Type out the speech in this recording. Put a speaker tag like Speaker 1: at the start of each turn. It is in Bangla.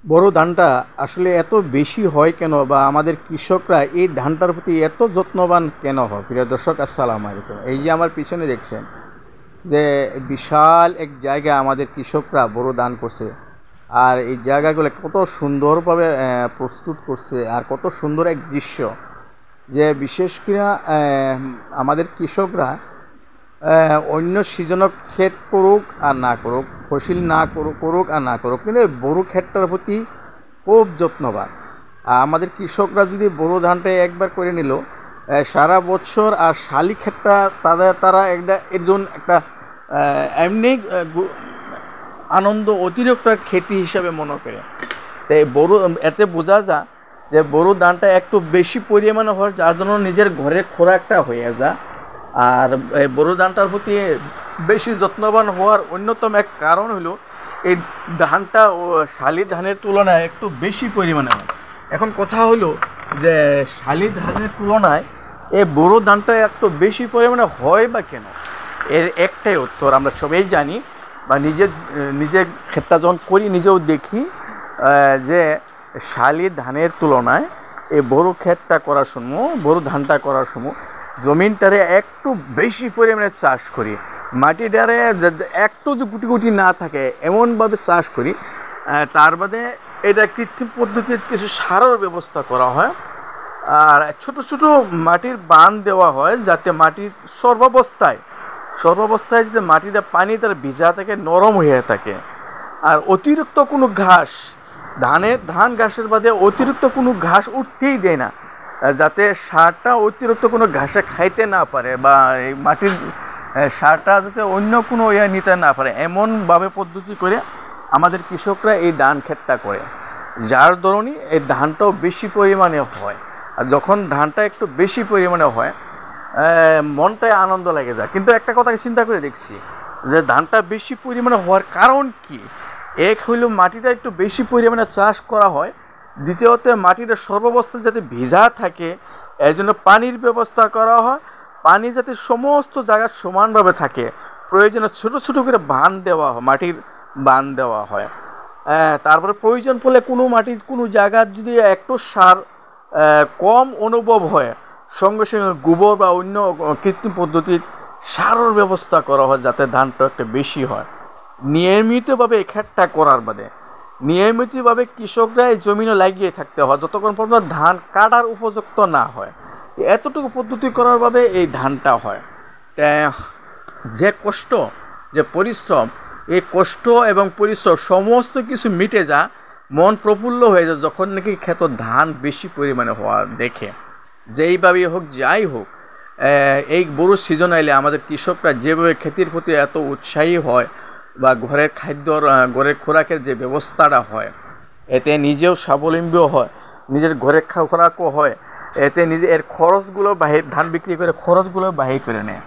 Speaker 1: বড় ধানটা আসলে এত বেশি হয় কেন, বা আমাদের কৃষকরা এই ধানটার প্রতি এত যত্নবান কেন হয়? প্রিয় দর্শক, আসসালামু আলাইকুম। এই যে আমার পিছনে দেখছেন যে বিশাল এক জায়গা আমাদের কৃষকরা বড় ধান করছে, আর এই জায়গাগুলো কত সুন্দরভাবে প্রস্তুত করছে, আর কত সুন্দর এক দৃশ্য। যে বিশেষ করে আমাদের কৃষকরা অন্য সিজনক ক্ষেত করুক আর না করুক, ফসল না করুক করুক আর না করুক, কিন্তু এই বোরো ক্ষেতটার প্রতি খুব যত্নবান। আর আমাদের কৃষকরা যদি বোরো ধানটা একবার করে নিল সারা বছর, আর শালি ক্ষেতটা তারা একটা এর জন্য একটা এমনি আনন্দ অতিরিক্ত খেতি হিসাবে মনে করে। তাই বড়ো এতে বোঝা যায় যে বড়ো ধানটা একটু বেশি পরিমাণে হয়, যার জন্য নিজের ঘরের খোরাকটা হয়ে যায়। আর এই বড়ো ধানটার প্রতি বেশি যত্নবান হওয়ার অন্যতম এক কারণ হলো এই ধানটা ও শালি ধানের তুলনায় একটু বেশি পরিমাণে হয়। এখন কথা হলো যে শালি ধানের তুলনায় এই বড়ো ধানটা একটু বেশি পরিমাণে হয় বা কেন? এর একটাই উত্তর আমরা সবাই জানি, বা নিজে ক্ষেতটা যখন করি নিজেও দেখি যে শালি ধানের তুলনায় এই বড়ো ক্ষেতটা করার সময়, বড়ো ধানটা করার সময় জমিনটারে একটু বেশি পরিমাণে চাষ করি, মাটিটারে একটু যে গুটি গুটি না থাকে এমনভাবে চাষ করি। তার বাদে এটা কৃত্রিম পদ্ধতিতে কিছু সারের ব্যবস্থা করা হয়, আর ছোট ছোট মাটির বাঁধ দেওয়া হয়, যাতে মাটির সর্বাবস্থায় যাতে মাটিটা পানি তার ভিজা থাকে, নরম হয়ে থাকে। আর অতিরিক্ত কোনো ঘাস, ধান ঘাসের বাদে অতিরিক্ত কোনো ঘাস উঠতেই দেয় না, যাতে সারটা অতিরিক্ত কোনো ঘাসে খাইতে না পারে, বা এই মাটির সারটা যাতে অন্য কোনো নিতে না পারে, এমনভাবে পদ্ধতি করে আমাদের কৃষকরা এই ধান ক্ষেতটা করে, যার ধরনই এই ধানটাও বেশি পরিমাণে হয়। আর যখন ধানটা একটু বেশি পরিমাণে হয় মনটায় আনন্দ লেগে যায়। কিন্তু একটা কথা চিন্তা করে দেখছি যে ধানটা বেশি পরিমাণে হওয়ার কারণ কি? এক হইল মাটিটা একটু বেশি পরিমাণে চাষ করা হয়, দ্বিতীয়ত মাটিটা সর্বাবস্থায় যাতে ভিজা থাকে এই জন্য পানির ব্যবস্থা করা হয়, পানি যাতে সমস্ত জায়গায় সমানভাবে থাকে, প্রয়োজনে ছোট ছোট করে বাঁধ দেওয়া হয়, মাটির বাঁধ দেওয়া হয়। তারপরে প্রয়োজন পড়লে কোনো মাটির কোনো জায়গার যদি একটু সার কম অনুভব হয়, সঙ্গে সঙ্গে গোবর বা অন্য কৃত্রিম পদ্ধতির সারের ব্যবস্থা করা হয়, যাতে ধানটা একটু বেশি হয়। নিয়মিতভাবে এই ক্ষেতটা করার বাদে নিয়মিতভাবে কৃষকরা এই জমিনে লাগিয়ে থাকতে হয় যতক্ষণ পর্যন্ত ধান কাটার উপযুক্ত না হয়। এতটুকু পদ্ধতি করার বাদে এই ধানটা হয়। যে কষ্ট, যে পরিশ্রম, এই কষ্ট এবং পরিশ্রম সমস্ত কিছু মিটে যা, মন প্রফুল্ল হয়ে যায় যখন নাকি ক্ষেত ধান বেশি পরিমাণে হওয়া দেখে। যেইভাবেই হোক যাই হোক, এই বড় সিজন আইলে আমাদের কৃষকরা যেভাবে খেতির প্রতি এত উৎসাহী হয়, বা ঘরের খাদ্যর ঘরের খোরাকের যে ব্যবস্থাটা হয়, এতে নিজেও স্বাবলম্বীও হয়, নিজের ঘরের খোরাকও হয়, এতে নিজে এর খরচগুলো ধান বিক্রি করে খরচগুলো বাহির করে নেয়।